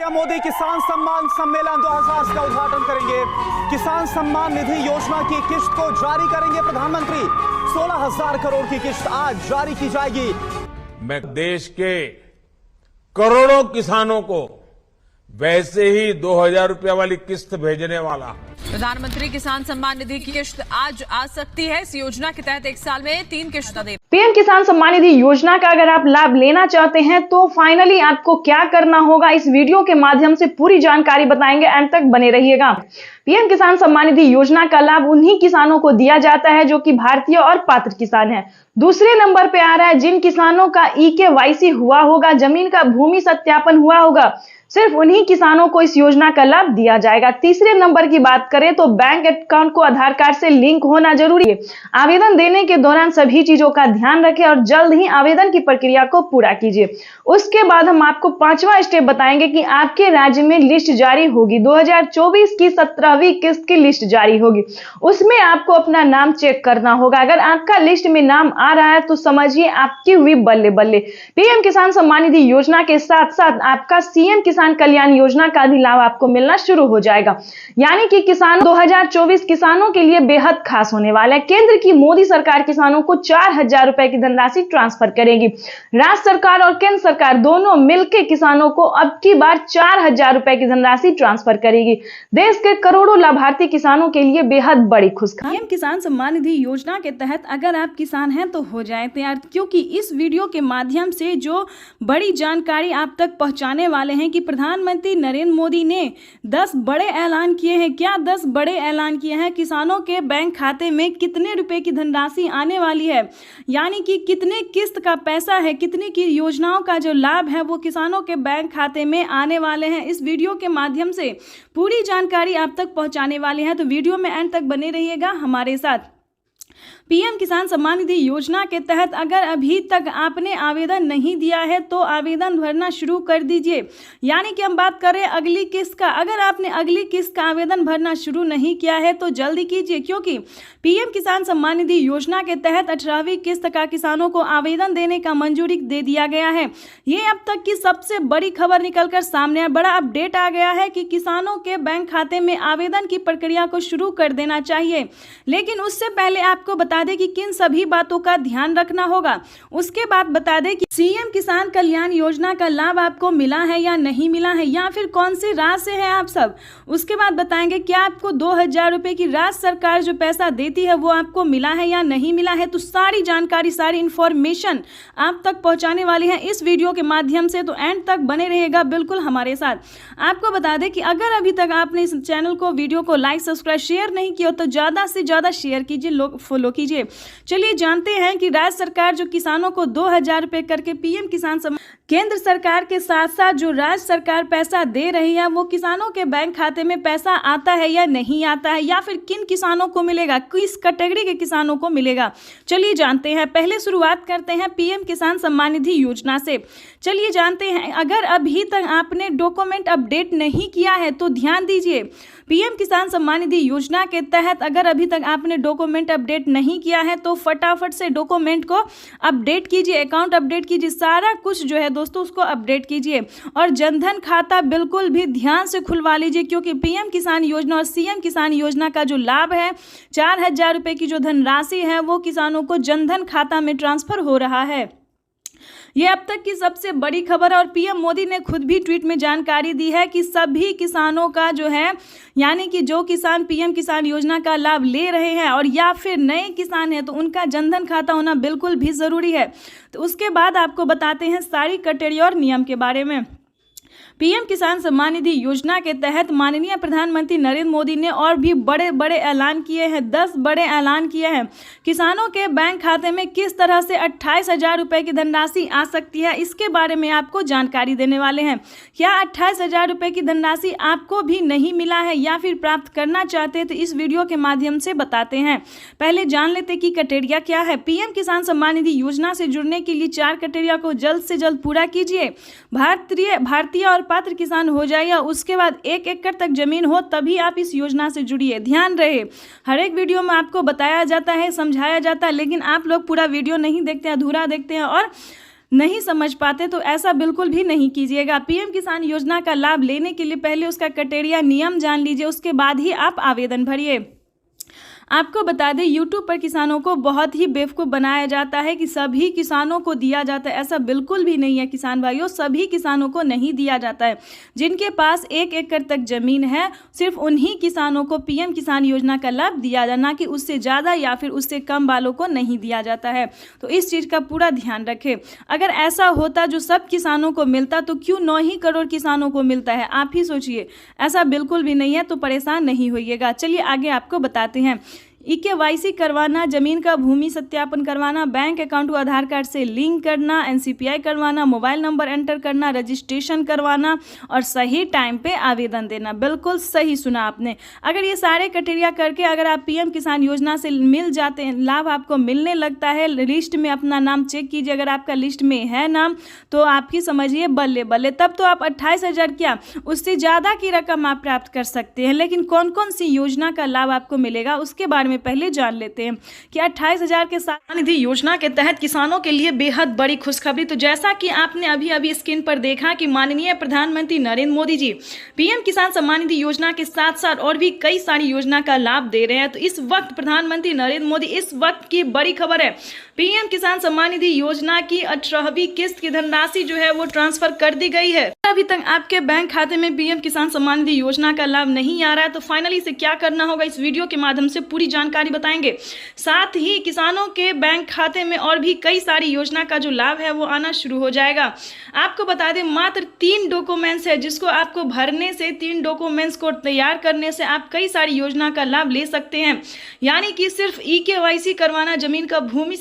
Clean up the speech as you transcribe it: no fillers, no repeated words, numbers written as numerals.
मोदी किसान सम्मान सम्मेलन 2000 का उद्घाटन करेंगे। किसान सम्मान निधि योजना की किश्त को जारी करेंगे प्रधानमंत्री। 16,000 करोड़ की किश्त आज जारी की जाएगी। मैं देश के करोड़ों किसानों को वैसे ही 2,000 रुपया वाली किस्त भेजने वाला। प्रधानमंत्री किसान सम्मान निधि की किश्त आज आ सकती है। इस योजना के तहत एक साल में 3 किश्तें दें। पीएम किसान सम्मान निधि योजना का अगर आप लाभ लेना चाहते हैं तो फाइनली आपको क्या करना होगा, इस वीडियो के माध्यम से पूरी जानकारी बताएंगे। अंत तक बने रहिएगा। पीएम किसान सम्मान निधि योजना का लाभ उन्हीं किसानों को दिया जाता है जो कि भारतीय और पात्र किसान हैं। दूसरे नंबर पे आ रहा है जिन किसानों का EKYC हुआ होगा, जमीन का भूमि सत्यापन हुआ होगा, सिर्फ उन्हीं किसानों को इस योजना का लाभ दिया जाएगा। तीसरे नंबर की बात करें तो बैंक अकाउंट को आधार कार्ड से लिंक होना जरूरी है। आवेदन देने के दौरान सभी चीजों का ध्यान रखें और जल्द ही आवेदन की प्रक्रिया को पूरा कीजिए। उसके बाद हम आपको 5वां स्टेप बताएंगे कि आपके राज्य में लिस्ट जारी होगी। 2024 की 17वीं किस्त की लिस्ट जारी होगी, उसमें आपको अपना नाम चेक करना होगा। अगर आपका लिस्ट में नाम आ रहा है तो समझिए आपकी हुई बल्ले बल्ले। पीएम किसान सम्मान निधि योजना के साथ साथ आपका CM किसान कल्याण योजना का भी लाभ आपको मिलना शुरू हो जाएगा। यानी कि किसान 2024 किसानों के लिए बेहद खास होने वाला है। केंद्र की मोदी सरकार किसानों को 4,000 रुपए की धनराशि ट्रांसफर करेगी। राज्य सरकार और केंद्र सरकार दोनों मिलकर किसानों को अब की बार 4,000 रुपए की धनराशि ट्रांसफर करेगी। देश के करोड़ों लाभार्थी किसानों के लिए बेहद बड़ी खुशखबरी। पीएम किसान सम्मान निधि योजना के तहत अगर आप किसान हैं तो हो जाए तैयार, क्योंकि इस वीडियो के माध्यम से जो बड़ी जानकारी आप तक पहुंचाने वाले हैं कि प्रधानमंत्री नरेंद्र मोदी ने 10 बड़े ऐलान किए हैं। क्या 10 बड़े ऐलान किए हैं? किसानों के बैंक खाते में कितने रुपए की धनराशि आने वाली है, यानी कि कितने किस्त का पैसा है, कितनी की योजनाओं का जो लाभ है वो किसानों के बैंक खाते में आने वाले हैं। इस वीडियो के माध्यम से पूरी जानकारी आप तक पहुंचाने वाले हैं, तो वीडियो में एंड तक बने रहिएगा हमारे साथ। पीएम किसान सम्मान निधि योजना के तहत अगर अभी तक आपने आवेदन नहीं दिया है तो आवेदन भरना शुरू कर दीजिए। यानी कि हम बात करें अगली किस्त का, अगर आपने अगली किस्त का आवेदन भरना शुरू नहीं किया है तो जल्दी कीजिए, क्योंकि पीएम किसान सम्मान निधि योजना के तहत 18वीं किस्त का किसानों को आवेदन देने का मंजूरी दे दिया गया है। ये अब तक की सबसे बड़ी खबर निकलकर सामने है। बड़ा अपडेट आ गया है कि किसानों के बैंक खाते में आवेदन की प्रक्रिया को शुरू कर देना चाहिए। लेकिन उससे पहले आपको बता दें कि किन सभी बातों का ध्यान रखना होगा। उसके बाद बता दें कि CM किसान कल्याण योजना का लाभ आपको मिला है या नहीं मिला है, या फिर कौन सी राज्य से हैं आप सब। उसके बाद बताएंगे क्या आपको 2,000 रुपए की राज्य सरकार जो पैसा देती है वो आपको मिला है या नहीं मिला है। तो सारी जानकारी, सारी इंफॉर्मेशन आप तक पहुंचाने वाली है इस वीडियो के माध्यम से, तो एंड तक बने रहेगा बिल्कुल हमारे साथ। आपको बता दें कि अगर अभी तक आपने इस चैनल को, वीडियो को लाइक, सब्सक्राइब, शेयर नहीं किया तो ज्यादा से ज्यादा शेयर कीजिए, लोग फॉलो कीजिए। चलिए जानते हैं कि राज्य सरकार जो किसानों को 2,000 रुपए करके पीएम किसान सम्मान, केंद्र सरकार के साथ साथ जो राज्य सरकार पैसा दे रही है वो किसानों के बैंक खाते में पैसा आता है या नहीं आता है, या फिर किन किसानों को मिलेगा, किस कैटेगरी के किसानों को मिलेगा। चलिए जानते हैं। पहले शुरुआत करते हैं पीएम किसान सम्मान निधि योजना से। चलिए जानते हैं, अगर अभी तक आपने डॉक्यूमेंट अपडेट नहीं किया है तो ध्यान दीजिए। पीएम किसान सम्मान निधि योजना के तहत अगर अभी तक आपने डॉक्यूमेंट अपडेट नहीं किया है तो फटाफट से डॉक्यूमेंट को अपडेट कीजिए, अकाउंट अपडेट कीजिए, सारा कुछ जो है दोस्तों उसको अपडेट कीजिए। और जनधन खाता बिल्कुल भी ध्यान से खुलवा लीजिए, क्योंकि पीएम किसान योजना और CM किसान योजना का जो लाभ है, 4,000 रुपए की जो धनराशि है वो किसानों को जनधन खाता में ट्रांसफर हो रहा है। ये अब तक की सबसे बड़ी खबर है और पीएम मोदी ने खुद भी ट्वीट में जानकारी दी है कि सभी किसानों का जो है, यानी कि जो किसान पीएम किसान योजना का लाभ ले रहे हैं और या फिर नए किसान हैं तो उनका जनधन खाता होना बिल्कुल भी ज़रूरी है। तो उसके बाद आपको बताते हैं सारी क्राइटेरिया और नियम के बारे में। पीएम किसान सम्मान निधि योजना के तहत माननीय प्रधानमंत्री नरेंद्र मोदी ने और भी बड़े बड़े ऐलान किए हैं। 10 बड़े ऐलान किए हैं। किसानों के बैंक खाते में किस तरह से 28,000 रुपए की धनराशि आ सकती है, इसके बारे में आपको जानकारी देने वाले हैं। क्या 28,000 रुपए की धनराशि आपको भी नहीं मिला है या फिर प्राप्त करना चाहते हैं तो इस वीडियो के माध्यम से बताते हैं। पहले जान लेते कि क्राइटेरिया क्या है। पीएम किसान सम्मान निधि योजना से जुड़ने के लिए 4 क्राइटेरिया को जल्द से जल्द पूरा कीजिए। भारतीय और पात्र किसान हो जाइए, उसके बाद 1 एकड़ तक जमीन हो, तभी आप इस योजना से जुड़िए। ध्यान रहे, हर एक वीडियो में आपको बताया जाता है, समझाया जाता है, लेकिन आप लोग पूरा वीडियो नहीं देखते हैं, अधूरा देखते हैं और नहीं समझ पाते तो ऐसा बिल्कुल भी नहीं कीजिएगा। पीएम किसान योजना का लाभ लेने के लिए पहले उसका क्राइटेरिया नियम जान लीजिए, उसके बाद ही आप आवेदन भरिए। आपको बता दें, यूट्यूब पर किसानों को बहुत ही बेवकूफ़ बनाया जाता है कि सभी किसानों को दिया जाता है। ऐसा बिल्कुल भी नहीं है किसान भाइयों, सभी किसानों को नहीं दिया जाता है। जिनके पास 1 एकड़ तक ज़मीन है, सिर्फ उन्हीं किसानों को पीएम किसान योजना का लाभ दिया जाए, ना कि उससे ज़्यादा या फिर उससे कम वालों को नहीं दिया जाता है। तो इस चीज़ का पूरा ध्यान रखें। अगर ऐसा होता जो सब किसानों को मिलता तो क्यों 9 ही करोड़ किसानों को मिलता है? आप ही सोचिए। ऐसा बिल्कुल भी नहीं है, तो परेशान नहीं होइएगा। चलिए आगे आपको बताते हैं। EKYC करवाना, जमीन का भूमि सत्यापन करवाना, बैंक अकाउंट को आधार कार्ड से लिंक करना, NCPI करवाना, मोबाइल नंबर एंटर करना, रजिस्ट्रेशन करवाना और सही टाइम पे आवेदन देना। बिल्कुल सही सुना आपने। अगर ये सारे क्राइटेरिया करके अगर आप पीएम किसान योजना से मिल जाते हैं, लाभ आपको मिलने लगता है, लिस्ट में अपना नाम चेक कीजिए, अगर आपका लिस्ट में है नाम तो आपकी समझिए बल्ले बल्ले, तब तो आप 28,000 क्या उससे ज़्यादा की रकम आप प्राप्त कर सकते हैं। लेकिन कौन कौन सी योजना का लाभ आपको मिलेगा उसके बारे में पहले जान लेते हैं कि 28,000 के किसान निधि योजना के तहत किसानों के लिए बेहद बड़ी खुशखबरी। तो जैसा कि आपने अभी स्क्रीन पर देखा कि माननीय प्रधानमंत्री नरेंद्र मोदी जी पीएम किसान सम्मान निधि योजना के साथ साथ और भी कई सारी योजना का लाभ दे रहे हैं। तो इस वक्त प्रधानमंत्री नरेंद्र मोदी, इस वक्त की बड़ी खबर है, पीएम किसान सम्मान निधि योजना की 18वीं किस्त की धनराशि जो है वो ट्रांसफर कर दी गई है। अभी तक आपके बैंक खाते में पीएम किसान सम्मान निधि योजना का लाभ नहीं आ रहा है तो फाइनली इसे क्या करना होगा, इस वीडियो के माध्यम से पूरी जानकारी बताएंगे। साथ ही किसानों के बैंक खाते में और भी कई सारी योजना का जो लाभ है वो आना शुरू हो जाएगा। आपको बता दें, मात्र 3 डॉक्यूमेंट्स है जिसको आपको भरने से, 3 डॉक्यूमेंट्स को तैयार करने से आप कई सारी योजना का लाभ ले सकते हैं। यानी कि सिर्फ EKYC करवाना, जमीन का भूमि